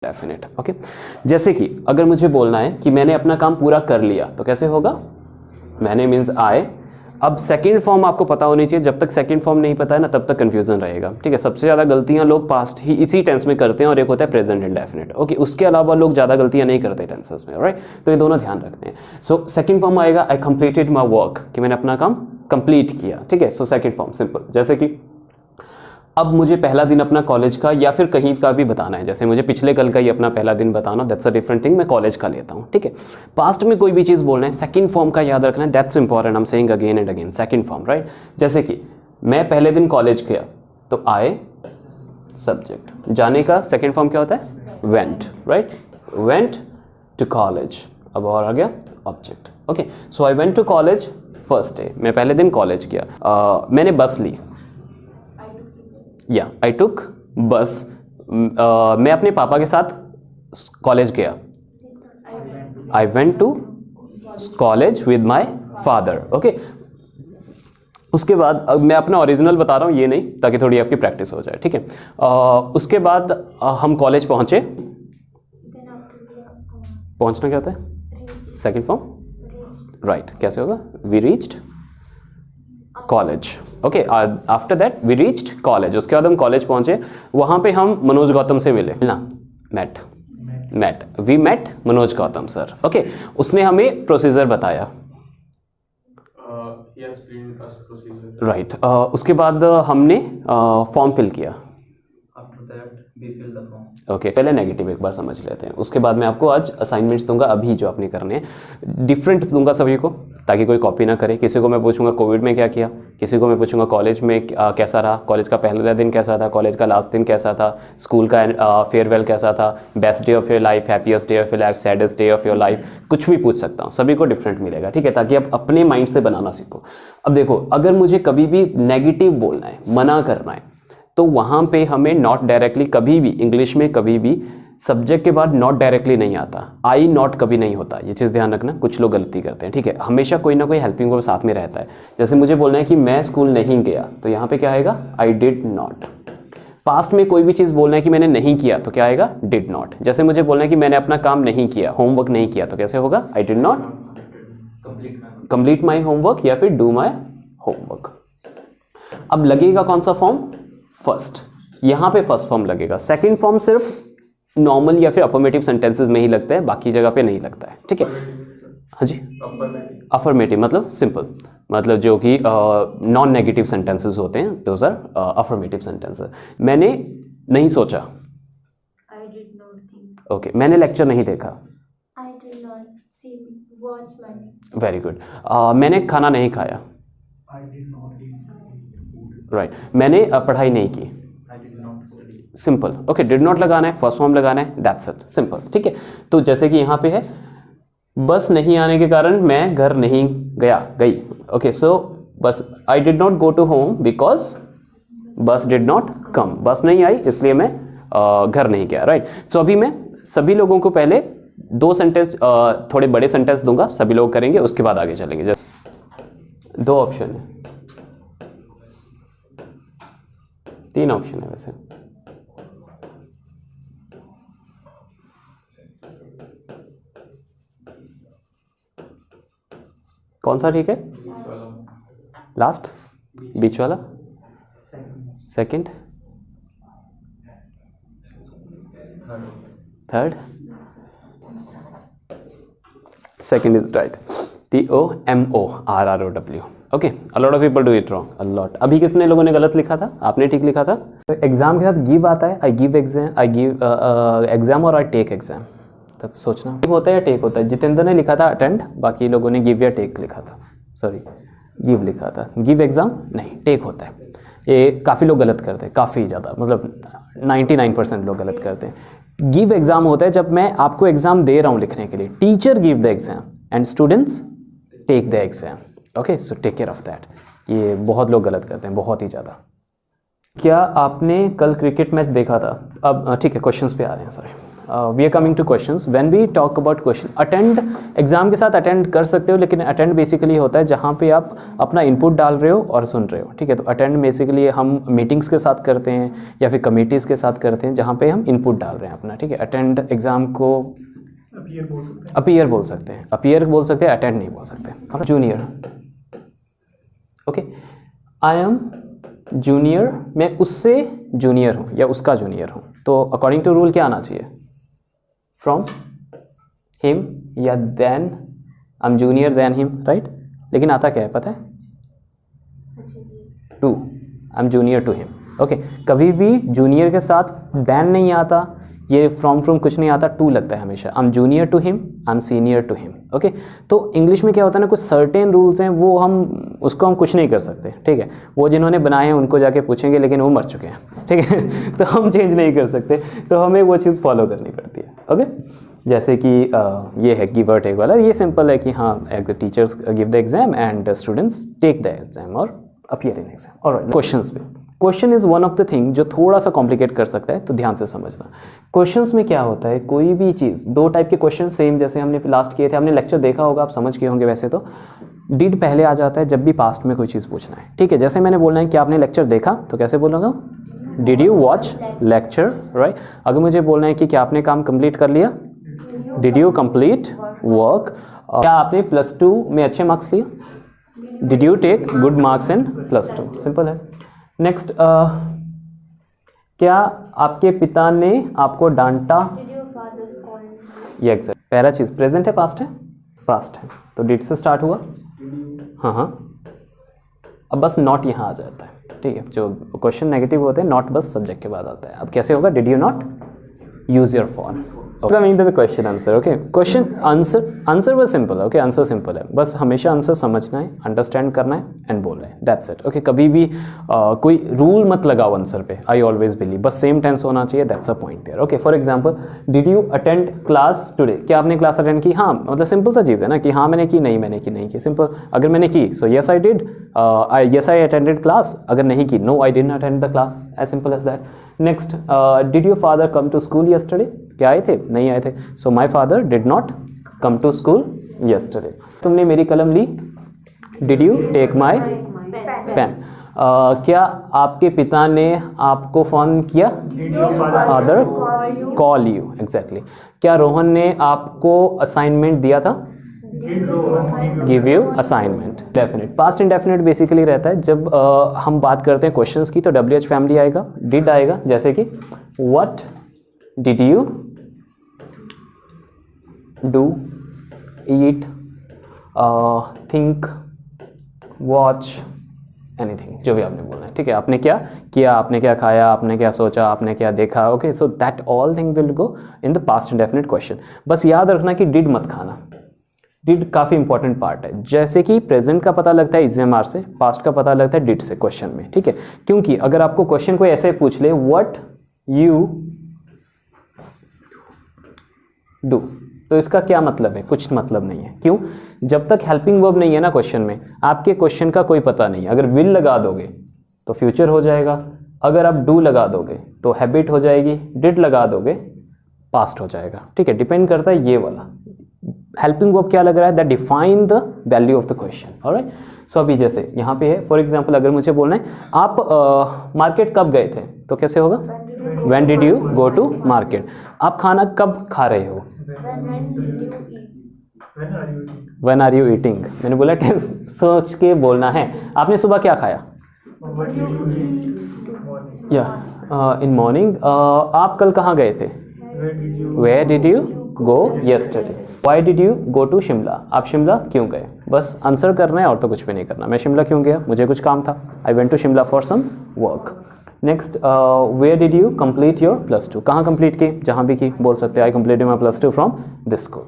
Definite. Okay, जैसे कि अगर मुझे बोलना है कि मैंने अपना काम पूरा कर लिया तो कैसे होगा? मैंने मीन्स आई। अब सेकंड फॉर्म आपको पता होनी चाहिए, जब तक सेकंड फॉर्म नहीं पता है ना तब तक कंफ्यूजन रहेगा, ठीक है। सबसे ज़्यादा गलतियां लोग पास्ट ही इसी टेंस में करते हैं और एक होता है प्रेजेंट इंडेफिनिट। ओके, उसके अलावा लोग ज़्यादा गलतियां नहीं करते टेंसेस में, राइट। तो ये दोनों ध्यान रखते हैं। सो सेकंड फॉर्म आएगा आई कंप्लीटेड माई वर्क, कि मैंने अपना काम कंप्लीट किया, ठीक है। So second form simple. जैसे कि अब मुझे पहला दिन अपना कॉलेज का या फिर कहीं का भी बताना है, जैसे मुझे पिछले कल का ही अपना पहला दिन बताना, दैट्स अ डिफरेंट थिंग, मैं कॉलेज का लेता हूँ, ठीक है। पास्ट में कोई भी चीज़ बोलना है, सेकंड फॉर्म का याद रखना है, that's important, I am saying again and again, second form, right. जैसे कि मैं पहले दिन कॉलेज गया तो आए सब्जेक्ट, जाने का सेकंड फॉर्म क्या होता है? Went, right. Went to college, अब और आ गया object. Okay, so I went to college first day, मैं पहले दिन कॉलेज गया। मैंने बस ली, या आई टुक बस। मैं अपने पापा के साथ कॉलेज गया, I went to college with my father. Okay, उसके बाद अब मैं अपना ओरिजिनल बता रहा हूँ, ये नहीं, ताकि थोड़ी आपकी प्रैक्टिस हो जाए, ठीक है। उसके बाद हम कॉलेज पहुंचे। पहुंचना क्या होता है? Second form, right. कैसे होगा? We reached college. Okay, after that we reached college, उसके बाद हम कॉलेज पहुंचे, वहां पे हम मनोज गौतम से मिले ना, met, we met Manoj Gautam sir. Okay, उसने हमें प्रोसीजर बताया, राइट। उसके बाद हमने फॉर्म फिल किया। ओके, पहले नेगेटिव एक बार समझ लेते हैं, उसके बाद मैं आपको आज असाइनमेंट्स दूंगा, अभी जो आपने करने हैं डिफरेंट दूंगा सभी को, ताकि कोई कॉपी ना करे। किसी को मैं पूछूंगा कोविड में क्या किया, किसी को मैं पूछूंगा कॉलेज में कैसा रहा, कॉलेज का पहला दिन कैसा था, कॉलेज का लास्ट दिन कैसा था, स्कूल का फेयरवेल कैसा था, best day of your life, happiest day of your life, saddest day of your life, कुछ भी पूछ सकता हूँ, सभी को डिफरेंट मिलेगा, ठीक है, ताकि आप अपने माइंड से बनाना सीखो। अब देखो, अगर मुझे कभी भी नेगेटिव बोलना है, मना करना है, तो वहाँ पे हमें नॉट डायरेक्टली, कभी भी इंग्लिश में कभी भी सब्जेक्ट के बाद नॉट डायरेक्टली नहीं आता, आई नॉट कभी नहीं होता, ये चीज़ ध्यान रखना। कुछ लोग गलती करते हैं, ठीक है, हमेशा कोई ना कोई हेल्पिंग वर्ब साथ में रहता है। जैसे मुझे बोलना है कि मैं स्कूल नहीं गया, तो यहाँ पे क्या आएगा? आई डिड नॉट। पास्ट में कोई भी चीज़ बोलना है कि मैंने नहीं किया, तो क्या आएगा? Did not. जैसे मुझे बोलना है कि मैंने अपना काम नहीं किया, होमवर्क नहीं किया, तो कैसे होगा? आई did not complete my homework, या फिर डू माई होमवर्क। अब लगेगा कौन सा फॉर्म? फर्स्ट, यहाँ पे फर्स्ट फॉर्म लगेगा। सेकंड फॉर्म सिर्फ नॉर्मल या फिर अफर्मेटिव सेंटेंसेस में ही लगता है, बाकी जगह पे नहीं लगता है, ठीक है। हाँ जी, अफर्मेटिव मतलब सिंपल, मतलब जो कि नॉन नेगेटिव सेंटेंसेस होते हैं, दोज आर अफर्मेटिव सेंटेंसेस। मैंने नहीं सोचा, I did not think. Okay. मैंने लेक्चर नहीं देखा, I did not see watch my. Very good. मैंने खाना नहीं खाया, I did not eat food. Right. मैंने पढ़ाई नहीं की, I did not study. Simple. Okay, did not लगाना है, फर्स्ट फॉर्म लगाना है, दैट्स इट, सिंपल, ठीक है। तो जैसे कि यहाँ पे है, बस नहीं आने के कारण मैं घर नहीं गई। Okay, so bus I did not go to home because bus did not come, bus नहीं आई इसलिए मैं घर नहीं गया, राइट। सो अभी मैं सभी लोगों को पहले दो सेंटेंस, थोड़े बड़े सेंटेंस दूंगा, सभी लोग करेंगे, उसके बाद आगे चलेंगे। दो ऑप्शन है, तीन ऑप्शन है वैसे। कौन सा ठीक है? लास्ट, बीच वाला, second, third, second is right. TOMORROW। Okay, a lot of people do it wrong, a lot. अभी कितने लोगों ने गलत लिखा था? आपने ठीक लिखा था। तो एग्जाम के साथ गिव आता है, I give exam, I give exam, और आई टेक एग्जाम, तब सोचना होता है या टेक होता है। जितेंद्र ने लिखा था अटेंड, बाकी लोगों ने गिव या टेक लिखा था, सॉरी गिव लिखा था। गिव एग्जाम नहीं, टेक होता है। ये काफ़ी लोग गलत करते हैं, काफ़ी ज़्यादा, मतलब 99% लोग गलत करते हैं। गिव एग्जाम होता है जब मैं आपको एग्जाम दे रहा हूँ लिखने के लिए, teacher give the exam and students take the exam. Okay, so take care of that. ये बहुत लोग गलत करते हैं, बहुत ही ज़्यादा। क्या आपने कल क्रिकेट मैच देखा था? अब ठीक है, क्वेश्चंस पे आ रहे हैं, sorry. We are coming to questions. When we talk about question, attend exam के साथ अटेंड कर सकते हो, लेकिन अटेंड बेसिकली होता है जहाँ पे आप अपना इनपुट डाल रहे हो और सुन रहे हो. ठीक है, तो अटेंड बेसिकली हम मीटिंग्स के साथ करते हैं या फिर कमिटीज़ के साथ करते हैं जहाँ पे हम इनपुट डाल रहे हैं अपना. ठीक है, अटेंड एग्जाम को अपीयर बोल सकते हैं. अपीयर बोल सकते हैं, अपीयर बोल सकते हैं, अटेंड नहीं बोल सकते. और junior, okay, I am junior, मैं उससे जूनियर हूँ या उसका जूनियर हूँ. तो अकॉर्डिंग टू रूल क्या आना चाहिए? फ्रॉम हिम या than, I am junior than him, right. लेकिन आता क्या है पता है? To, I am junior to him. Okay, कभी भी जूनियर के साथ देन नहीं आता, ये फ्रॉम कुछ नहीं आता, टू लगता है हमेशा. I am junior to him, I am senior to him. Okay, तो इंग्लिश में क्या होता है ना, कुछ सर्टेन रूल्स हैं, वो उसको हम कुछ नहीं कर सकते. ठीक है, वो जिन्होंने बनाए हैं उनको जाके पूछेंगे, लेकिन वो मर चुके हैं. ठीक है तो हम चेंज नहीं कर सकते, तो हमें वो चीज़ फॉलो करनी पड़ती है. ओके, जैसे कि ये है गिव और टेक वाला, ये सिंपल है कि हाँ, teachers give the exam and students take the exam और अपीयर इन एग्जाम. और क्वेश्चंस पे, question is one of the thing जो थोड़ा सा कॉम्प्लिकेट कर सकता है, तो ध्यान से समझना. क्वेश्चंस में क्या होता है, कोई भी चीज़, दो टाइप के क्वेश्चन सेम जैसे हमने लास्ट किए थे, हमने लेक्चर देखा होगा, आप समझ गए होंगे. वैसे तो डिड पहले आ जाता है जब भी पास्ट में कोई चीज़ पूछना है. ठीक है, जैसे मैंने बोलना है कि आपने लेक्चर देखा, तो कैसे बोलूँगा? Did you watch lecture, right. अगर मुझे बोलना है कि क्या आपने काम कंप्लीट कर लिया, डिड यू कंप्लीट वर्क. क्या आपने +2 में अच्छे मार्क्स लिए, did you take good marks in +2. Simple है. नेक्स्ट, क्या आपके पिता ने आपको डांटा, Did your father scold you? ये एग्जैक्ट. पहला चीज़ प्रेजेंट है, पास्ट है, पास्ट है, तो डिड से स्टार्ट हुआ. हाँ हाँ, अब बस नॉट यहाँ आ जाता है. ठीक है, जो क्वेश्चन नेगेटिव होते हैं, नॉट बस सब्जेक्ट के बाद आता है. अब कैसे होगा? Did you not use your phone. Coming to the question answer. Okay, question answer वो सिंपल है. ओके, आंसर सिंपल है, बस हमेशा आंसर समझना है, अंडरस्टैंड करना है एंड बोलना है, दैट्स इट. ओके, कभी भी कोई रूल मत लगाओ आंसर पे. आई ऑलवेज बिलीव बस सेम टेंस होना चाहिए, that's a point there. Okay, for example, did you attend class today, क्या आपने क्लास अटेंड की? हाँ, मतलब सिंपल सा चीज़ है ना कि हाँ मैंने की, नहीं मैंने की, नहीं की. सिंपल. अगर मैंने की so yes I did, yes I attended class. अगर नहीं की, no I didn't attend the class, as simple as that. Next, did your father come to school yesterday, क्या आए थे? नहीं आए थे, so my father did not come to school yesterday. तुमने मेरी कलम ली, did you take my pen. क्या आपके पिता ने आपको फ़ोन किया, फादर कॉल यू, एग्जैक्टली. क्या रोहन ने आपको असाइनमेंट दिया था, give you assignment. Definite, past indefinite basically रहता है जब हम बात करते हैं क्वेश्चंस की, तो WH फैमिली आएगा, डिड आएगा. जैसे कि what did you do, eat, think, watch, anything, जो भी आपने बोलना है. ठीक है, आपने क्या किया, आपने क्या खाया, आपने क्या सोचा, आपने क्या देखा. Okay, so that all thing will go in the past indefinite question. बस याद रखना कि डिड मत खाना. डिड काफ़ी इंपॉर्टेंट पार्ट है. जैसे कि प्रेजेंट का पता लगता है इज़ से, पास्ट का पता लगता है डिड से क्वेश्चन में. ठीक है, क्योंकि अगर आपको क्वेश्चन कोई ऐसे पूछ ले, व्हाट यू डू, तो इसका क्या मतलब है? कुछ मतलब नहीं है. क्यों? जब तक हेल्पिंग वर्ब नहीं है ना क्वेश्चन में, आपके क्वेश्चन का कोई पता नहीं. अगर विल लगा दोगे तो फ्यूचर हो जाएगा, अगर आप डू लगा दोगे तो हैबिट हो जाएगी, डिड लगा दोगे पास्ट हो जाएगा. ठीक है, डिपेंड करता है ये वाला. हेल्पिंग वर्ब क्या लग रहा है, that define the value of the question. Alright, so अभी जैसे यहाँ पे है, फॉर एग्जांपल अगर मुझे बोलना है आप मार्केट कब गए थे, तो कैसे होगा? When did you go to market. आप खाना कब खा रहे हो? When did you eat? When are you eating? When are you eating. मैंने बोला टेंस सोच के बोलना है. आपने सुबह क्या खाया? What did you eat? Morning. या इन मॉर्निंग. आप कल कहाँ गए थे? Where did you go yesterday? Why did you go to Shimla? आप शिमला क्यों गए? बस आंसर करना है और तो कुछ भी नहीं करना. मैं शिमला क्यों गया? मुझे कुछ काम था. I went to Shimla for some work. Next, where did you complete your +2? कहाँ कंप्लीट की? जहाँ भी की बोल सकते हैं. I completed my +2 from this school.